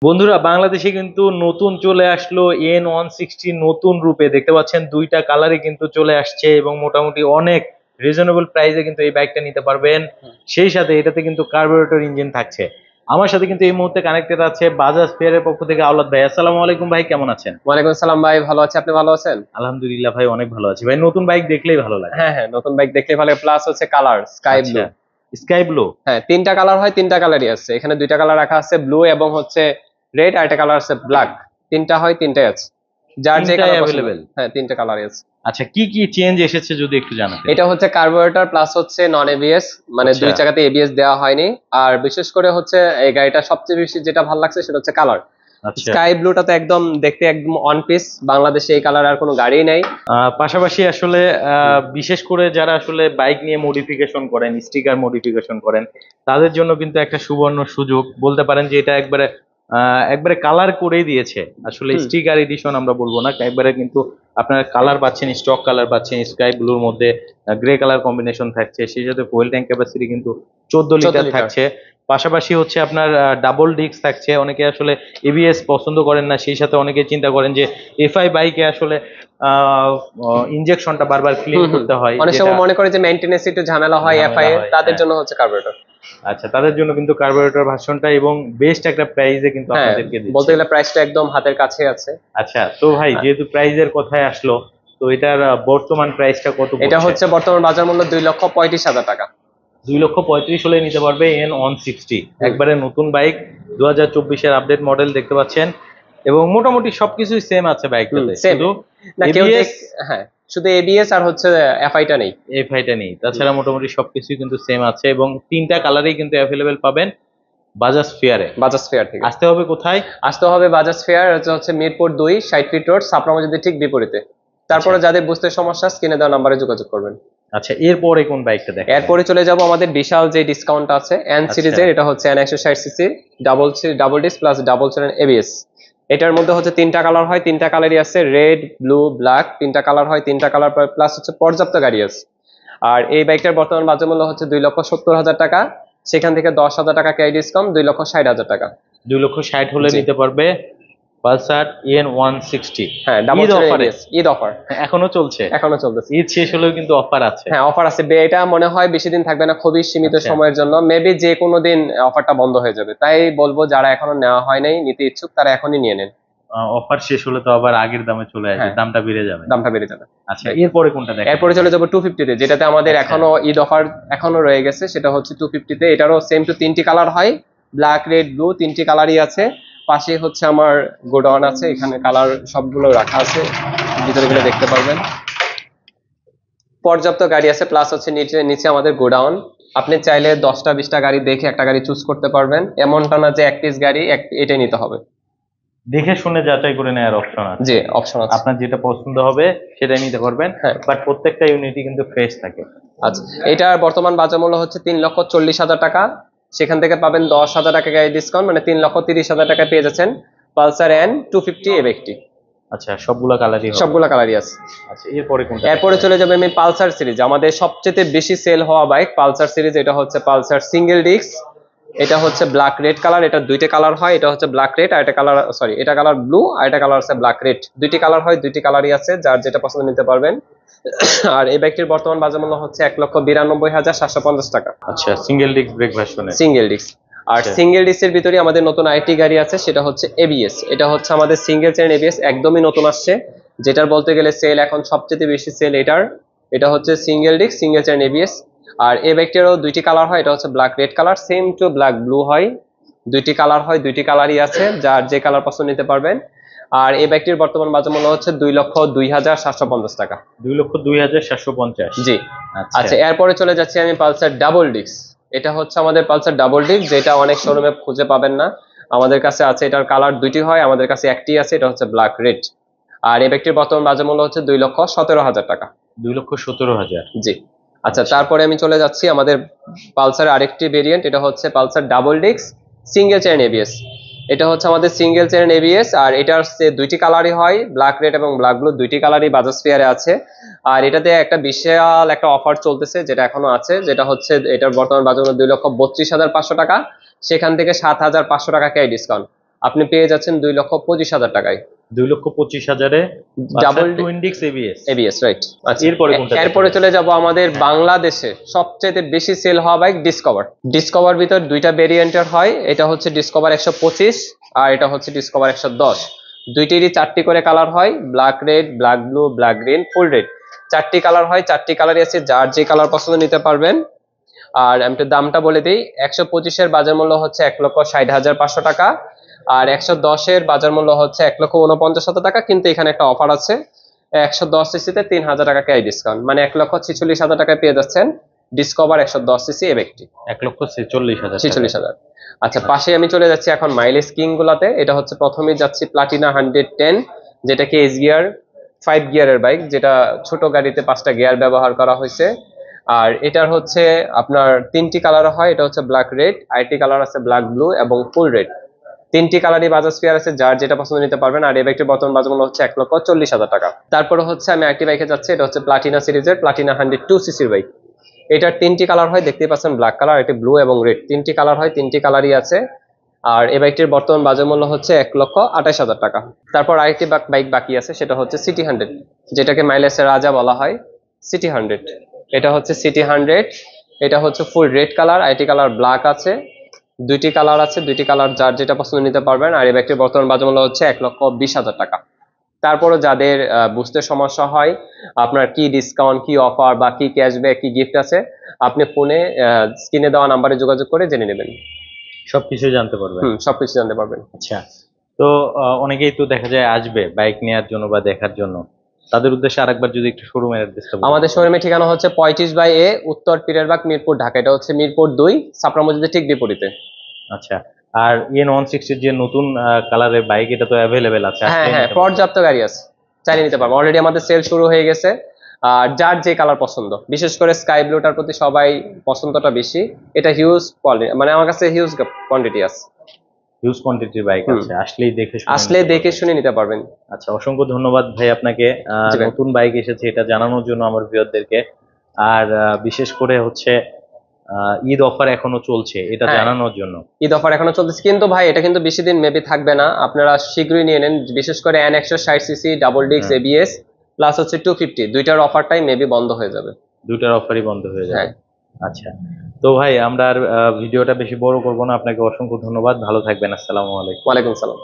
বন্ধুরা, বাংলাদেশে কিন্তু নতুন চলে আসলো N160 নতুন রূপে। দেখতে পাচ্ছেন দুইটা কালারে কিন্তু চলে আসছে এবং মোটামুটি অনেক রিজনেবল প্রাইসে কিন্তু এই বাইকটা নিতে পারবেন। সেই সাথে এটাতে কিন্তু কার্বোরেটর ইঞ্জিন থাকছে। আমার সাথে কিন্তু এই মুহূর্তে কানেক্টেড আছে বাজাজ ফেয়ারের পক্ষ থেকে আওলাদ ভাই। আসসালামু আলাইকুম ভাই, কেমন আছেন? ওয়ালাইকুম আসসালাম ভাই, ভালো আছি। আপনি ভালো আছেন? আলহামদুলিল্লাহ ভাই, অনেক ভালো আছি ভাই। নতুন বাইক দেখলেই ভালো লাগে। হ্যাঁ হ্যাঁ, নতুন বাইক দেখলে ভালো। প্লাস হচ্ছে কালার স্কাই আচ্ছা, ব্লু। Sky blue. হ্যাঁ, তিনটা কালার হয়, তিনটা কালারই আছে এখানে। দুইটা কালার রাখা আছে, ব্লু এবং হচ্ছে রেড, আর একটা কালার আছে ব্ল্যাক। তিনটা হয়, তিনটাই আছে, যার যে তিনটাই কালার পছন্দ। অ্যাভেলেবেল। হ্যাঁ, তিনটা কালারই আছে। আচ্ছা, কি কি চেঞ্জ এসেছে যদি একটু জানাতেন। এটা হচ্ছে কার্বোরেটর প্লাস হচ্ছে নন এবিএস, মানে আচ্ছা দুই চাকাতে এবিএস দেওয়া হয়নি। আর বিশেষ করে হচ্ছে এই গাড়িটা সবচেয়ে বেশি যেটা ভালো লাগছে সেটা হচ্ছে কালার। আচ্ছা। স্কাই ব্লুটা তো একদম দেখতে একদম অন পিস, বাংলাদেশে এই কালার আর কোনো গাড়ি নেই। পাশাপাশি আসলে বিশেষ করে যারা আসলে বাইক নিয়ে মডিফিকেশন করেন, স্টিকার মডিফিকেশন করেন, তাদের জন্য কিন্তু একটা সুবর্ণ সুযোগ বলতে পারেন যে এটা একবারে একবারে কালার করেই দিয়েছে। আসলে হুম। স্টিকার এডিশন আমরা বলবো না, একবারে কিন্তু আপনারা কালার পাচ্ছেন, স্টক কালার পাচ্ছেন। স্কাই ব্লুর মধ্যে গ্রে কালার কম্বিনেশন থাকছে, সেই সাথে ফুয়েল ট্যাঙ্ক ক্যাপাসিটি কিন্তু 14 লিটার 14 লিটার। থাকছে। পাশাপাশি হচ্ছে আপনার ডাবল ডিস্ক থাকছে। অনেকে আসলে এবিএস পছন্দ করেন না, সেই সাথে অনেকে চিন্তা করেন যে এফআই বাইকে আসলে ইনজেকশনটা বারবার ক্লিন হুম হুম, করতে হয়, অনেক যেটা সময় মনে করে যে মেইনটেনেন্স একটু ঝামেলা হয় এফআই ঝামেলা এর, হয়। তাদের হ্যাঁ, জন্য হচ্ছে কার্বোরেটর। আচ্ছা, তাদের জন্য কিন্তু কার্বোরেটর ভার্সনটা এবং বেস্ট একটা প্রাইসে কিন্তু হ্যাঁ, আপনাদেরকে বলতে দিচ্ছে। গেলে প্রাইসটা একদম হাতের কাছে আছে। আচ্ছা, তো ভাই আহ, যেহেতু প্রাইজের কথায় আসলো, তো এটার বর্তমান প্রাইসটা কত এটা পড়ছে? হচ্ছে বর্তমান বাজার মূল্য 2,35,000 টাকা। 2,35,000 হলে নিতে পারবে N160, হুম। একবারে নতুন বাইক। 2024-এর আপডেট মডেল দেখতে পাচ্ছেন এবং মোটামুটি সবকিছুই সেম আছে হুম, বাইকটাতে, সেম। শুধু না কেউ এবিএস হ্যাঁ, শুধু এবিএস আর হচ্ছে এফআইটা নেই। এফআইটা নেই, হুম। তাছাড়া মোটামুটি সবকিছুই কিন্তু সেম আছে এবং তিনটা কালারেই কিন্তু অ্যাভেলেবেল পাবেন বাজাজ ফেয়ারে। বাজাজ ফেয়ার থেকে আসতে হবে কোথায়? আসতে হবে বাজাজ ফেয়ার, হচ্ছে মিরপুর 2, 60 ফিট রোড, ছাপড়া মসজিদের ঠিক বিপরীতে। আচ্ছা। তারপরে যাদের বুঝতে সমস্যা, স্ক্রিনে দেওয়া নাম্বারে যোগাযোগ করবেন। আচ্ছা, এরপরে কোন বাইকটা দেখাবেন? এরপরে চলে যাব আমাদের বিশাল যে ডিসকাউন্ট আছে এন আচ্ছা। সিরিজের। এটা হচ্ছে N160 CC, double disc plus double channel ABS. এটার মধ্যে হচ্ছে তিনটা কালার হয়, তিনটা কালারই আছে, রেড ব্লু ব্ল্যাক। তিনটা কালার হয়, তিনটা কালার প্লাস হচ্ছে পর্যাপ্ত গাড়ি আছে। আর এই বাইকটার বর্তমান বাজার মূল্য হচ্ছে 2,70,000 টাকা। সেখান থেকে 10,000 টাকা ক্যারি ডিসকাউন্ট, 2,60,000 টাকা। 2,60,000 হলে জি। নিতে পারবে পালসার N160 হ্যাঁ, ডাবল ঈদ চ্যানেল অফারে। এবিএস, ঈদ অফার এখনো চলছে? এখনো চলতেছে। ঈদ শেষ হলেও কিন্তু অফার আছে। হ্যাঁ, অফার আছে। এটা মনে হয় বেশি দিন থাকবে না, খুবই সীমিত আচ্ছা, সময়ের জন্য। মেবি যে কোনো দিন অফারটা বন্ধ হয়ে যাবে। তাই বলবো যারা এখনো নেওয়া হয় নাই, নিতে ইচ্ছুক, তারা এখনই নিয়ে নেন। অফার শেষ হলে তো আবার আগের দামে চলে আসবে, হ্যাঁ, দামটা বেড়ে যাবে। দামটা বেড়ে যাবে। আচ্ছা, এরপরে কোনটা দেখাবেন? এরপরে চলে যাবো 250-তে, যেটাতে আমাদের আচ্ছা। এখনো ঈদ অফার এখনো রয়ে গেছে। সেটা হচ্ছে 250-তে। এটারও সেম টু তিনটি কালার হয়, ব্ল্যাক রেড ব্লু, তিনটি কালারই আছে। পাশে হচ্ছে আমার গোডাউন আছে, এখানে কালার সবগুলো রাখা আছে, ভিতরে গেলে দেখতে পারবেন। পর্যাপ্ত গাড়ি আছে, প্লাস হচ্ছে নিচে নিচে আমাদের গোডাউন। আপনি চাইলে 10টা 20টা গাড়ি দেখে একটা গাড়ি চুজ করতে পারবেন, এমনটা না যে এক পিস গাড়ি এটাই নিতে হবে। দেখে শুনে যাচাই করে নেওয়ার অপশন আছে। জি, অপশন আছে। আপনার যেটা পছন্দ হবে সেটাই নিতে পারবেন। হ্যাঁ। বাট প্রত্যেকটা ইউনিটই কিন্তু ফ্রেশ থাকে। আচ্ছা, এটার বর্তমান বাজার মূল্য হচ্ছে 3,40,000 টাকা। সেখান থেকে পাবেন 10,000 টাকা গাড়ি ডিসকাউন্ট, মানে 3,30,000 টাকা পেয়ে যাচ্ছেন পালসার N250 এবেকটি। আচ্ছা, সবগুলা কালারই হবে? সবগুলা কালারই আছে। আচ্ছা, এরপরে কোনটা? এরপরে চলে যাবে আমি পালসার সিরিজ, আমাদের সবচেয়ে বেশি সেল হওয়া বাইক পালসার সিরিজ। এটা হচ্ছে পালসার সিঙ্গেল ডিস্ক। এটা হচ্ছে ব্ল্যাক রেড কালার। এটা দুইটা কালার হয়, এটা হচ্ছে ব্ল্যাক রেড, আর এটা কালার সরি এটা কালার ব্লু, আর এটা কালার আছে ব্ল্যাক রেড। দুইটি কালার হয়, দুইটি কালারই আছে, যার যেটা পছন্দ নিতে পারবেন। আর এই বাইকটির বর্তমান বাজার মূল্য হচ্ছে 1,92,750 টাকা। আচ্ছা, সিঙ্গেল ডিস্ক ব্রেক ভার্সনে। Single disc. আর আচ্ছা। সিঙ্গেল ডিস্কের ভিতরে আমাদের নতুন আরেকটি গাড়ি আছে, সেটা হচ্ছে এবিএস। এটা হচ্ছে আমাদের সিঙ্গেল চেইন এবিএস, একদমই নতুন আসছে, যেটার বলতে গেলে সেল এখন সবচেয়ে বেশি সেল এটার। এটা হচ্ছে single disc single chain ABS. আর এই বাইকটারও দুইটি কালার হয়, এটা হচ্ছে black red colour, same to black blue হয়। দুইটি কালার হয়, দুইটি কালারই আছে, যার যে কালার পছন্দ নিতে পারবেন। আর এই বাইকটির বর্তমান বাজার মূল্য হচ্ছে 2,02,750 টাকা। 2,02,750। জি। আচ্ছা। আচ্ছা, এরপরে চলে যাচ্ছি আমি পালসার ডাবল ডিস্ক। এটা হচ্ছে আমাদের পালসার ডাবল ডিস্ক, যেটা অনেক শোরুমে খুঁজে পাবেন না। আমাদের কাছে আছে, এটার কালার দুইটি হয়, আমাদের কাছে একটি আছে, এটা হচ্ছে ব্ল্যাক রেড। আর এই ব্যক্তির বর্তমান বাজার মূল্য হচ্ছে 2,17,000 টাকা। 2,17,000। জি। আচ্ছা, আচ্ছা। তারপরে আমি চলে যাচ্ছি আমাদের পালসার আরেকটি ভেরিয়েন্ট। এটা হচ্ছে Pulsar double disc single chain ABS. এটা হচ্ছে আমাদের সিঙ্গেল চেইন এবিএস, আর এটার দুইটি কালারই হয়, ব্ল্যাক রেড এবং ব্ল্যাক ব্লু, দুইটি কালারই বাজাজ ফেয়ারে আছে। আর এটাতে একটা বিশাল একটা অফার চলতেছে, যেটা এখনো আছে, যেটা হচ্ছে এটার বর্তমান বাজার মূল্য 2,32,500 টাকা। সেখান থেকে 7,500 টাকা ক্যারি ডিসকাউন্ট, আপনি পেয়ে যাচ্ছেন 2,25,000 টাকায়। 2,25,000-এ double twin disc ABS. ABS, right. আচ্ছা, এরপরে কোনটা এরপরে চলে যাব আমাদের বাংলাদেশে সবচেয়ে বেশি সেল হওয়া বাইক ডিসকভার। ডিসকভার ভিতর দুইটা ভেরিয়েন্টের হয়, এটা হচ্ছে ডিসকভার 125 আর এটা হচ্ছে ডিসকভার 110। দুইটিরই 4টি করে কালার হয়, black red, black blue, black green, ফুল রেড। 4টি কালার হয়, 4টি কালারই আছে, যার যে কালার পছন্দ নিতে পারবেন। আর আমি একটু দামটা বলে দিই, 125-এর বাজার মূল্য হচ্ছে 1,60,500 টাকা, আর 110-এর বাজার মূল্য হচ্ছে 1,49,000 টাকা। কিন্তু এখানে একটা অফার আছে, 110 সিসিতে 3,000 টাকা ক্যারি ডিসকাউন্ট, মানে 1,46,000 টাকায় পেয়ে যাচ্ছেন ডিসকভার 110 সিসি এই ব্যক্তি। 1,46,000। 46,000। আচ্ছা, পাশে আমি চলে যাচ্ছি এখন মাইলেজ কিং গুলাতে। এটা হচ্ছে প্রথমেই যাচ্ছি প্লাটিনা 110, যেটাকে এস গিয়ার 5 গিয়ারের বাইক, যেটা ছোট গাড়িতে 5টা গিয়ার ব্যবহার করা হয়েছে। আর এটার হচ্ছে আপনার 3টি কালার হয়, এটা হচ্ছে ব্ল্যাক রেড, আরেকটি কালার আছে ব্ল্যাক ব্লু এবং ফুল রেড। 3টি কালারই বাজাজ ফেয়ার আছে, যার যেটা পছন্দ নিতে পারবেন। আর এই বাইকটির বর্তমান বাজার মূল্য হচ্ছে 1,40,000 টাকা। তারপরে হচ্ছে আমি আরেকটি বাইকে যাচ্ছি, এটা হচ্ছে প্লাটিনা সিরিজের প্লাটিনা 102 সিসির বাইক। এটার 3টি কালার হয়, দেখতেই পাচ্ছেন ব্ল্যাক কালার, এটি ব্লু এবং রেড। 3টি কালার হয়, 3টি কালারই আছে। আর এই বাইকটির বর্তমান বাজার মূল্য হচ্ছে 1,28,000 টাকা। তারপর আরেকটি বাইক বাকি আছে, সেটা হচ্ছে সিটি 100, যেটাকে মাইলেজের রাজা বলা হয়, সিটি 100। এটা হচ্ছে সিটি 100, এটা হচ্ছে ফুল red colour, IT colour black আছে। 2টি কালার আছে, 2টি কালার যার যেটা পছন্দ নিতে পারবেন। আর এই বাইকটির বর্তমান বাজার মূল্য হচ্ছে 1,20,000 টাকা। তারপরও যাদের বুঝতে সমস্যা হয় আপনার কি ডিসকাউন্ট, কি অফার বা কি ক্যাশব্যাক, কি গিফট আছে, আপনি ফোনে স্ক্রিনে দেওয়া নাম্বারে যোগাযোগ করে জেনে নেবেন। সবকিছু জানতে পারবেন। সবকিছু জানতে পারবেন। আচ্ছা, তো অনেকেই তো দেখা যায় আসবে বাইক নেওয়ার জন্য বা দেখার জন্য, তাদের উদ্দেশ্যে আরেকবার যদি একটু শোরুমের অ্যাড্রেসটা বলেন। আমাদের শোরুমের ঠিকানা হচ্ছে 35/A, উত্তর পীরেরবাগ, মিরপুর, ঢাকা। এটা হচ্ছে মিরপুর 2, ছাপড়া মসজিদের ঠিক বিপরীতে। আচ্ছা, আর EN160 যে নতুন কালারের বাইক, এটা তো অ্যাভেলেবেল আছে? হ্যাঁ হ্যাঁ, পর্যাপ্ত গাড়ি আছে, চাইলে নিতে পারবো। অলরেডি আমাদের সেল শুরু হয়ে গেছে। আর যার যে কালার পছন্দ, বিশেষ করে স্কাই ব্লুটার প্রতি সবাই পছন্দটা বেশি। এটা হিউজ কোয়ালিটি, মানে আমার কাছে হিউজ কোয়ান্টিটি আছে, হিউজ কোয়ান্টিটির বাইক আছে, আসলেই দেখে শুনে নিতে পারবেন। আচ্ছা, অসংখ্য ধন্যবাদ ভাই আপনাকে। জি ভাই। নতুন বাইক এসেছে এটা জানানোর জন্য আমার ভিউয়ারদেরকে। আর বিশেষ করে হচ্ছে ঈদ অফার এখনো চলছে এটা হ্যাঁ, জানানোর জন্য। ঈদ অফার এখনো চলতেছে, কিন্তু ভাই এটা কিন্তু বেশি দিন মেবি থাকবে না, আপনারা শীঘ্রই নিয়ে নেন। বিশেষ করে N160 CC double disc ABS plus হচ্ছে 250, দুইটার অফারটাই মেবি বন্ধ হয়ে যাবে। দুইটার অফারই বন্ধ হয়ে যাবে। হ্যাঁ। আচ্ছা, তো ভাই আমরা আর ভিডিওটা বেশি বড় করবো না, আপনাকে অসংখ্য ধন্যবাদ, ভালো থাকবেন, আসসালামু আলাইকুম। ওয়ালাইকুম সালাম।